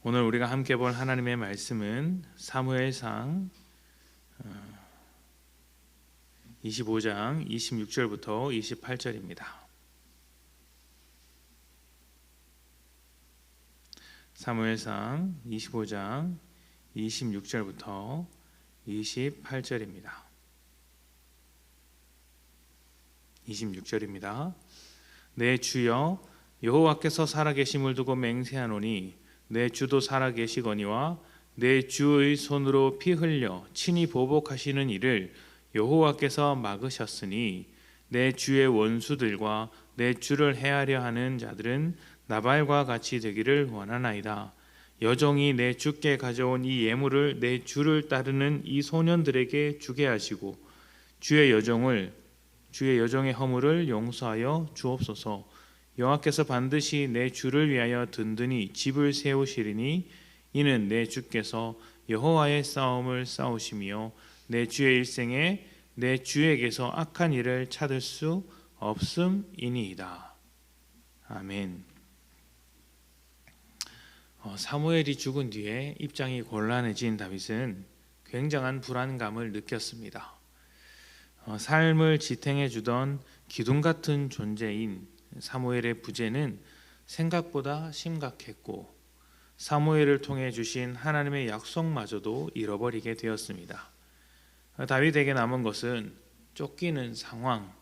오늘 우리가 함께 볼 하나님의 말씀은 사무엘상 25장 26절부터 28절입니다. 사무엘상 25장 26절부터 28절입니다. 26절입니다. 내 주여 여호와께서 살아계심을 두고 맹세하노니 내 주도 살아계시거니와 내 주의 손으로 피 흘려 친히 보복하시는 일을 여호와께서 막으셨으니 내 주의 원수들과 내 주를 해하려 하는 자들은 나발과 같이 되기를 원하나이다. 여종이 내 주께 가져온 이 예물을 내 주를 따르는 이 소년들에게 주게 하시고 주의 여종의 허물을 용서하여 주옵소서. 여호와께서 반드시 내 주를 위하여 든든히 집을 세우시리니 이는 내 주께서 여호와의 싸움을 싸우시며 내 주의 일생에 내 주에게서 악한 일을 찾을 수 없음이니이다. 아멘. 사무엘이 죽은 뒤에 입장이 곤란해진 다윗은 굉장한 불안감을 느꼈습니다. 삶을 지탱해 주던 기둥 같은 존재인 사무엘의 부재는 생각보다 심각했고 사무엘을 통해 주신 하나님의 약속마저도 잃어버리게 되었습니다. 다윗에게 남은 것은 쫓기는 상황,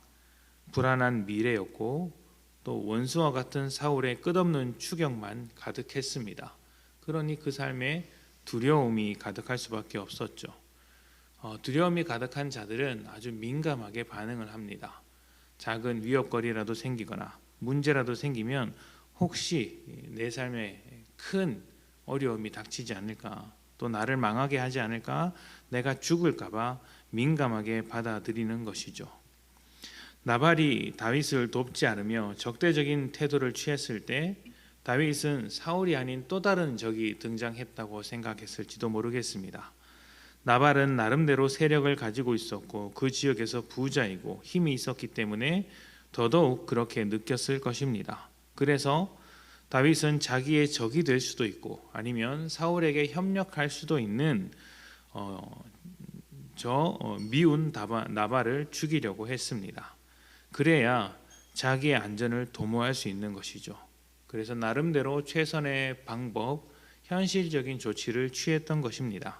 불안한 미래였고 또 원수와 같은 사울의 끝없는 추격만 가득했습니다. 그러니 그 삶에 두려움이 가득할 수밖에 없었죠. 두려움이 가득한 자들은 아주 민감하게 반응을 합니다. 작은 위협거리라도 생기거나 문제라도 생기면 혹시 내 삶에 큰 어려움이 닥치지 않을까, 또 나를 망하게 하지 않을까, 내가 죽을까 봐 민감하게 받아들이는 것이죠. 나발이 다윗을 돕지 않으며 적대적인 태도를 취했을 때 다윗은 사울이 아닌 또 다른 적이 등장했다고 생각했을지도 모르겠습니다. 나발은 나름대로 세력을 가지고 있었고 그 지역에서 부자이고 힘이 있었기 때문에 더더욱 그렇게 느꼈을 것입니다. 그래서 다윗은 자기의 적이 될 수도 있고 아니면 사울에게 협력할 수도 있는 미운 나발을 죽이려고 했습니다. 그래야 자기의 안전을 도모할 수 있는 것이죠. 그래서 나름대로 최선의 방법, 현실적인 조치를 취했던 것입니다.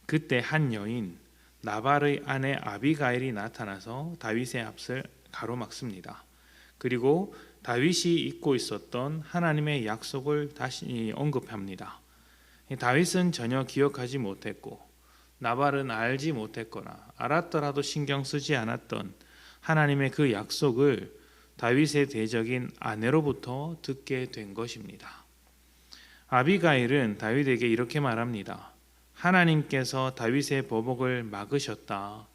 그때 한 여인 나발의 아내 아비가일이 나타나서 다윗의 앞을 가로막습니다. 그리고 다윗이 잊고 있었던 하나님의 약속을 다시 언급합니다. 다윗은 전혀 기억하지 못했고 나발은 알지 못했거나 알았더라도 신경 쓰지 않았던 하나님의 그 약속을 다윗의 대적인 아내로부터 듣게 된 것입니다. 아비가일은 다윗에게 이렇게 말합니다. 하나님께서 다윗의 보복을 막으셨다.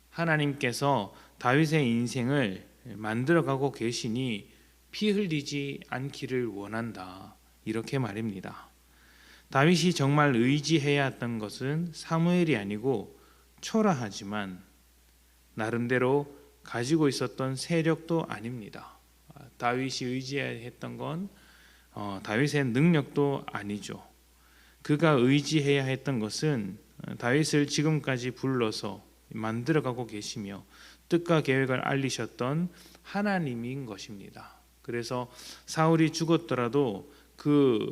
하나님께서 다윗의 인생을 만들어가고 계시니 피 흘리지 않기를 원한다. 이렇게 말입니다. 다윗이 정말 의지해야 했던 것은 사무엘이 아니고 초라하지만 나름대로 가지고 있었던 세력도 아닙니다. 다윗이 의지해야 했던 건 다윗의 능력도 아니죠. 그가 의지해야 했던 것은 다윗을 지금까지 불러서 만들어가고 계시며 뜻과 계획을 알리셨던 하나님인 것입니다. 그래서 사울이 죽었더라도 그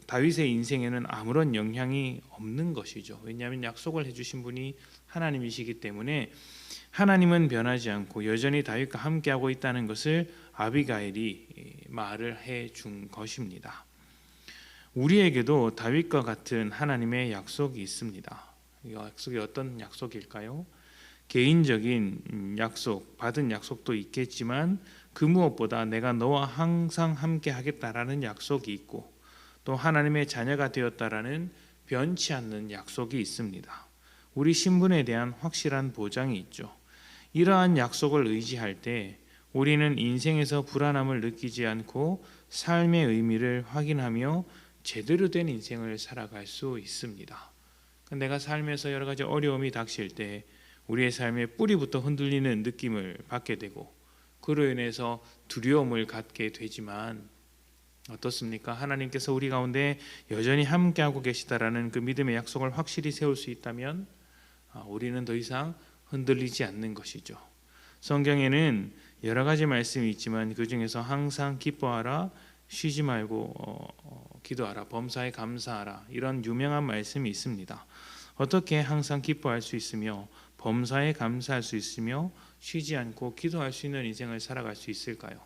다윗의 인생에는 아무런 영향이 없는 것이죠. 왜냐하면 약속을 해주신 분이 하나님이시기 때문에 하나님은 변하지 않고 여전히 다윗과 함께하고 있다는 것을 아비가일이 말을 해준 것입니다. 우리에게도 다윗과 같은 하나님의 약속이 있습니다. 이 약속이 어떤 약속일까요? 개인적인 약속, 받은 약속도 있겠지만 그 무엇보다 내가 너와 항상 함께 하겠다라는 약속이 있고 또 하나님의 자녀가 되었다라는 변치 않는 약속이 있습니다. 우리 신분에 대한 확실한 보장이 있죠. 이러한 약속을 의지할 때 우리는 인생에서 불안함을 느끼지 않고 삶의 의미를 확인하며 제대로 된 인생을 살아갈 수 있습니다. 내가 삶에서 여러 가지 어려움이 닥칠 때 우리의 삶의 뿌리부터 흔들리는 느낌을 받게 되고 그로 인해서 두려움을 갖게 되지만 어떻습니까? 하나님께서 우리 가운데 여전히 함께하고 계시다라는 그 믿음의 약속을 확실히 세울 수 있다면 우리는 더 이상 흔들리지 않는 것이죠. 성경에는 여러 가지 말씀이 있지만 그 중에서 항상 기뻐하라, 쉬지 말고 기도하라, 범사에 감사하라, 이런 유명한 말씀이 있습니다. 어떻게 항상 기뻐할 수 있으며 범사에 감사할 수 있으며 쉬지 않고 기도할 수 있는 인생을 살아갈 수 있을까요?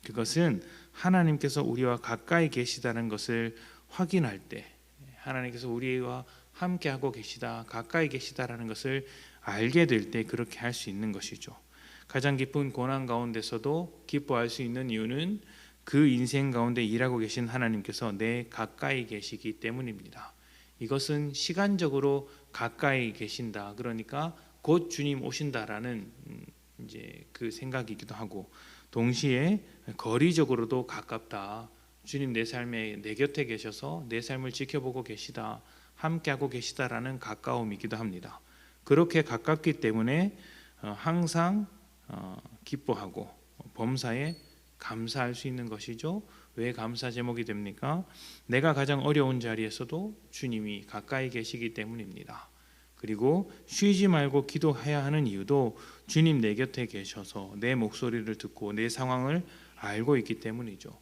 그것은 하나님께서 우리와 가까이 계시다는 것을 확인할 때, 하나님께서 우리와 함께하고 계시다, 가까이 계시다라는 것을 알게 될 때 그렇게 할 수 있는 것이죠. 가장 깊은 고난 가운데서도 기뻐할 수 있는 이유는 그 인생 가운데 일하고 계신 하나님께서 내 가까이 계시기 때문입니다. 이것은 시간적으로 가까이 계신다, 그러니까 곧 주님 오신다라는 이제 그 생각이기도 하고, 동시에 거리적으로도 가깝다. 주님 내 삶에 내 곁에 계셔서 내 삶을 지켜보고 계시다, 함께하고 계시다라는 가까움이기도 합니다. 그렇게 가깝기 때문에 항상 기뻐하고 범사에 감사할 수 있는 것이죠. 왜 감사 제목이 됩니까? 내가 가장 어려운 자리에서도 주님이 가까이 계시기 때문입니다. 그리고 쉬지 말고 기도해야 하는 이유도 주님 내 곁에 계셔서 내 목소리를 듣고 내 상황을 알고 있기 때문이죠.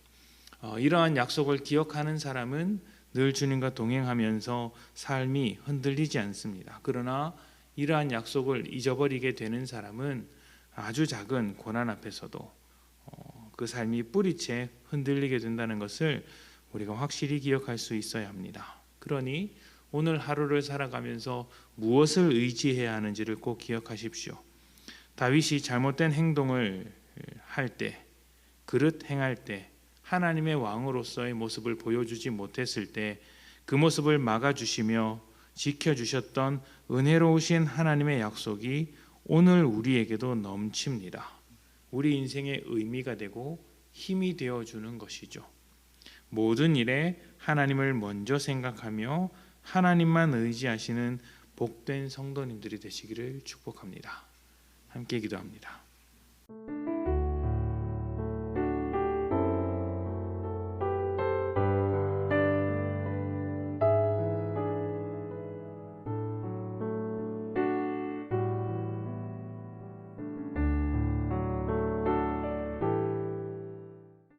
이러한 약속을 기억하는 사람은 늘 주님과 동행하면서 삶이 흔들리지 않습니다. 그러나 이러한 약속을 잊어버리게 되는 사람은 아주 작은 고난 앞에서도 그 삶이 뿌리채 흔들리게 된다는 것을 우리가 확실히 기억할 수 있어야 합니다. 그러니 오늘 하루를 살아가면서 무엇을 의지해야 하는지를 꼭 기억하십시오. 다윗이 잘못된 행동을 할 때, 그릇 행할 때, 하나님의 왕으로서의 모습을 보여주지 못했을 때 그 모습을 막아주시며 지켜주셨던 은혜로우신 하나님의 약속이 오늘 우리에게도 넘칩니다. 우리 인생의 의미가 되고 힘이 되어주는 것이죠. 모든 일에 하나님을 먼저 생각하며 하나님만 의지하시는 복된 성도님들이 되시기를 축복합니다. 함께 기도합니다.